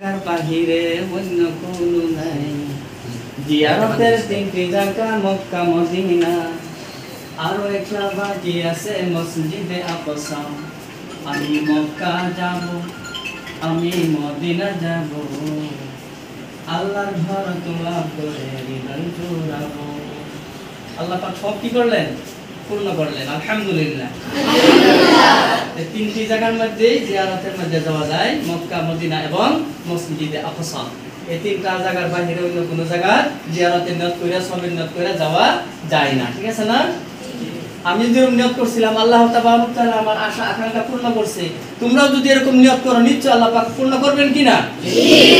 বাহিরে অন্য কোনো নাই, জিয়ারতের তিনটি জায়গা মক্কা মদিনা, আরো একটা বাকি আছে মসজিদে আকসা। আমি মক্কা যাব, আমি মদিনা যাব, আল্লাহর ঘর লাভ করে হৃদয় জোড়াবো। আল্লাহ পাক সব কি করলেন? পূর্ণ করলেন। আলহামদুলিল্লাহ। এই তিনটি জায়গার মধ্যে জিয়ারতের মধ্যে যাওয়া যায়, মক্কা মদিনা এবং মসজিদে আকসা। এই তিনটা জায়গার বাইরে অন্য কোনো জায়গা জিয়ারতের নিয়ত করে সবের নিয়ত করে যাওয়া যায় না। ঠিক আছে না? আমি যেরকম নিয়ত করছিলাম আল্লাহ তাবারক তাআলা আমার আশা আকাঙ্ক্ষা পূর্ণ করছে। তোমরাও যদি এরকম নিয়ত করো নিশ্চয় আল্লাহ পাক পূর্ণ করবেন কিনা?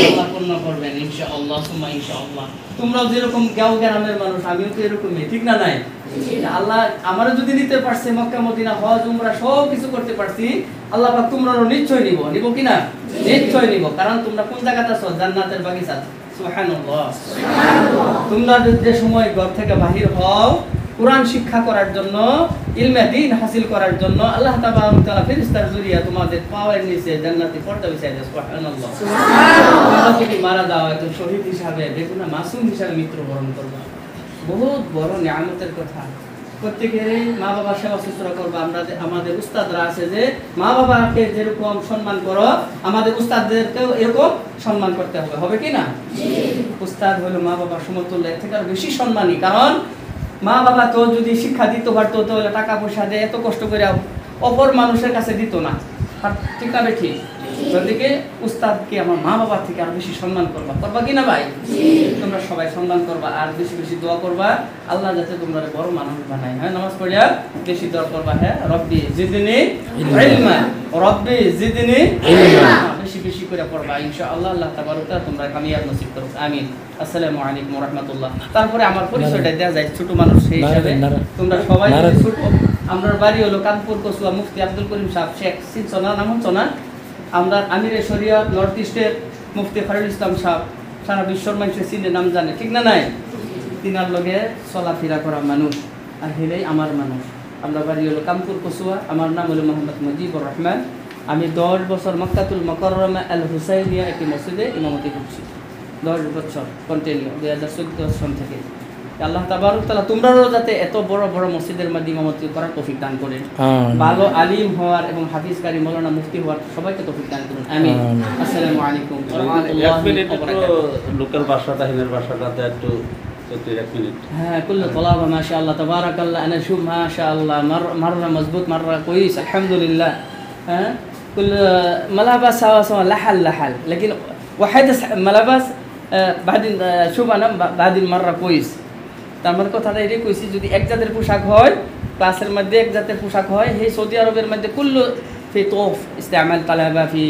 আল্লাহ পূর্ণ করবেন ইনশাআল্লাহ সুম্মা ইনশাআল্লাহ। তোমরাও যেরকম গাঁও গ্রামের মানুষ, আমিও তো এরকমই, ঠিক না নাই? আল্লাহ আমারও যদি নিতে পারছে মক্কা মদিনা হজ উমরা সব কিছু করতে পারছি, আল্লাহ পাক তোমরাও নিশ্চয় নিব কিনা? নিশ্চয় নিব। কারণ তোমরা কোন জায়গাতে আছো? জান্নাতের বাগিচা। সুবহানাল্লাহ। তোমরা যে সময় ঘর থেকে বাহির হও কোরআন শিক্ষা করার জন্য, ইলমে দ্বীন হাসিল করার জন্য, আল্লাহ তাবারক তাআলা ফেরেশতার জরিয়া তোমাদের পাওয়ার নিচে জান্নাতে পর্দা বিছায় দেয়। সুবহানাল্লাহ। তোমরা যদি মারা যাও একজন শহীদ হিসাবে, দেখো না মাসুম হিসাবে মৃত্যুবরণ করবা, বহুত বড় নিয়ামতের কথা। প্রত্যেকেরই মা বাবার সেবা শুশ্রূষা করবা। আমাদের উস্তাদরা আছে যে মা বাবাকে যেরকম সম্মান করো, আমাদের উস্তাদদেরকেও এরকম সম্মান করতে হবে। হবে কি না? উস্তাদ হলো মা বাবার সমতুল্য, এর থেকে আরো বেশি সম্মানী। কারণ মা বাবা তো যদি শিক্ষা দিতে পারতো তাহলে টাকা পয়সা দিয়ে এত কষ্ট করে অপর মানুষের কাছে দিত না। ঠিক না ঠিক? ওদিকে উস্তাদকে আমার মা বাবার থেকে আরো বেশি সম্মান করবা কি না ভাই? তোমরা সবাই সম্মান করবা আর বেশি বেশি দোয়া করবা আল্লাহ যাতে তোমরা বড় মানুষ বানায়। হ্যাঁ, নামাজ পড়িয়া বেশি দোয়া করবা। হ্যাঁ, রব্বি জিদনি ইলমা, রব্বি জিদনি ইলমা, বেশি বেশি করে পড়বা ইনশাআল্লাহ। আল্লাহ তাবারক তাআলা তোমরা কামিয়াব নসিব করুক। আমিন। আসসালামু আলাইকুম ওয়া রাহমাতুল্লাহ। তারপরে আমার পরিচয়টা দেয়া যায় ছোট মানুষ সেই হিসাবে। তোমরা সবাই ছোট। আমার বাড়ি হলো কানপুর কসুয়া, মুফতি আব্দুল করিম সাহেব শেখ সিনসনা নাম হচ্ছে না? আমরা আমিরে শরিয়া নর্থ ইস্টের মুফতি ফারুল ইসলাম সাহেব, সারা বিশ্বর মানুষের চিনে নাম জানে, ঠিক না নাই? তিনার লগে চলাফেরা করা মানুষ, আর হেলেই আমার মানুষ। আমরা বাড়ি হলো কানপুর কসুয়া। আমার নাম হলো মোহাম্মদ মুজিবুর রহমান। আমি 10 বছর মক্কাতুল মুকাররমা আল হুসাইনিয়া একটি মসজিদে ইমামতি করছি। 10 বছর কন্টিনিউ 2014 সন থেকে। আল্লাহ তাবারক তাআলা তোমরাও যাতে এত বড় বড় মসজিদের মধ্যে ইমামতি করার তৌফিক দান করেন, ভালো আলিম হওয়ার এবং হাফিজ কারি মাওলানা মুফতি হওয়ার সবাইকে তৌফিক দান করুন। আমিন। আসসালামু আলাইকুম ওয়া রাহমাতুল্লাহি ওয়া বারাকাতুহু। লোকাল ভাষাটা হিনের ভাষাটাতে একটু 1 মিনিট। হ্যাঁ, কুল্লু তলাবা মাশাআল্লাহ তাবারাকাল্লাহ, আনা শু মাশাআল্লাহ, মাররা মজবুত, মাররা কোইস, আলহামদুলিল্লাহ। হ্যাঁ, কুল্লু মালাবাস সাওয়া সাওয়া লাহাল লাহাল, लेकिन واحد মালাবাস بعدين شوف انا بعدين مره كويس। তার মানে কথাটা এটাই কইছি, যদি এক জাতের পোশাক হয়, ক্লাসের মধ্যে এক জাতের পোশাক হয়, এই সৌদি আরবের মধ্যে কুল্লু ফি তোফ ইস্তেমাল তালাবা ফি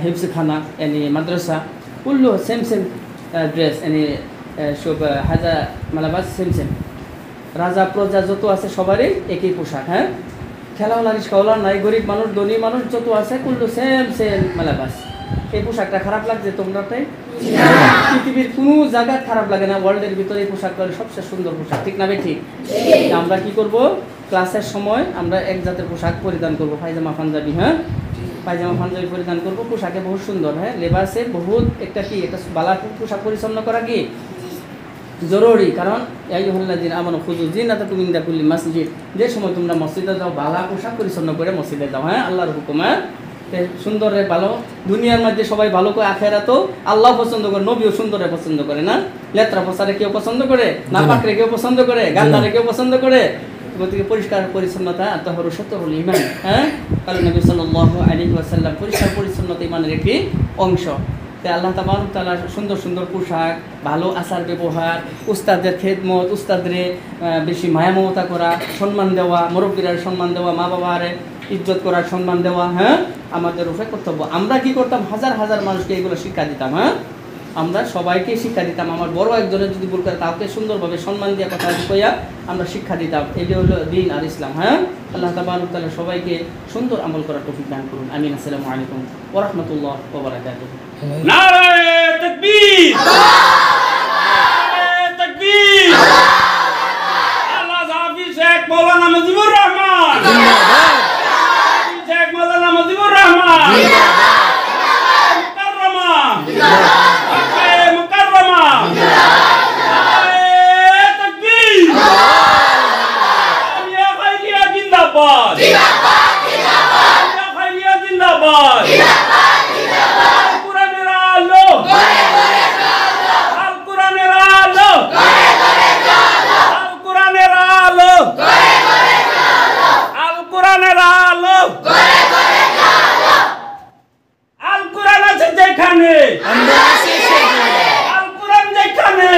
হিফজ খানা يعني মাদ্রাসা কুল্লু সেম ড্রেস يعني সব হাজা মালাবাস সেম। রাজা প্রজা যত আছে সবারই একই পোশাক। হ্যাঁ, খেলাওয়ালা রিস্কাওয়ালা নাই, গরিব মানুষ ধনী মানুষ যত আছে কুল্লু সেম মালাবাস। এই পোশাকটা খারাপ লাগছে তোমরাটাই? পৃথিবীর কোনো জায়গা খারাপ লাগে না, ওয়ার্ল্ডের ভিতরে এই পোশাকটা সবচেয়ে সুন্দর পোশাক, ঠিক না ঠিক? আমরা কি করব, ক্লাসের সময় আমরা এক জাতের পোশাক পরিধান করব, পায়জামা পাঞ্জাবি। হ্যাঁ, পায়জামা পাঞ্জাবি পরিধান করব, পোশাকে বহুত সুন্দর। হ্যাঁ, লেবাসে বহুত একটা কি একটা বালা পোশাক পরিচ্ছন্ন করা কি জরুরি। কারণ আইয়ুহাল্লাযীনা আমানু খুযু যিনাতাকুম ইনদা কুল্লি মাসজিদ, যে সময় তোমরা মসজিদে যাও বালা পোশাক পরিচ্ছন্ন করে মসজিদে যাও। হ্যাঁ, আল্লাহর হুকুম। সুন্দরে ভালো, দুনিয়ার মধ্যে সবাই ভালো করে, আখেরাতেও আল্লাহ পছন্দ করে, নবীও সুন্দরে পছন্দ করে না। লেত্রা পোশাকে কেউ পছন্দ করে না, পাকড়ে কেউ পছন্দ করে, গান্ধারে কেউ পছন্দ করে। গতিকে পরিষ্কার পরিচ্ছন্নতা আত্মহর সত্যহল ইমান। হ্যাঁ, কারণ নবী সাল্লাল্লাহু আলাইহি ওয়াসাল্লাম পরিষ্কার পরিচ্ছন্নতা ইমানের একটি অংশ। তাই আল্লাহ তাবারক তাআলা সুন্দর সুন্দর পোশাক, ভালো আচার ব্যবহার, উস্তাদের খেদমত, উস্তাদের বেশি মায়া মমতা করা, সম্মান দেওয়া, মুরব্বীরা সম্মান দেওয়া, মা বাবার ইজ্জত করার সম্মান দেওয়া, হ্যাঁ, আমাদের উপরে কর্তব্য। আমরা কি করতাম, হাজার হাজার মানুষকে এগুলো শিক্ষা দিতাম। হ্যাঁ, আমরা সবাইকে শিক্ষা দিতাম। আমার বড় একজনের যদি ভুল করে তাকে সুন্দরভাবে সম্মান দিয়ে কথা কইয়া আমরা শিক্ষা দিতাম। এটি হলো দ্বীন আর ইসলাম। হ্যাঁ, আল্লাহ তাবারক তাআলা সবাইকে সুন্দর আমল করার তৌফিক দান করুন। আমিন। আসসালামু আলাইকুম ওয়া রাহমাতুল্লাহি ওয়া বারাকাতুহু। নারে তাকবীর, নারে তাকবীর। আল্লাহ হাফেজ শেখ মাওলানা মুজিবুর রহমান জিন্দাবাদ, শেখ মাওলানা মুজিবুর রহমান জিন্দাবাদ, মুকাররমা আলো আল কোরআন আছে যেখানে আল কোরআন যেখানে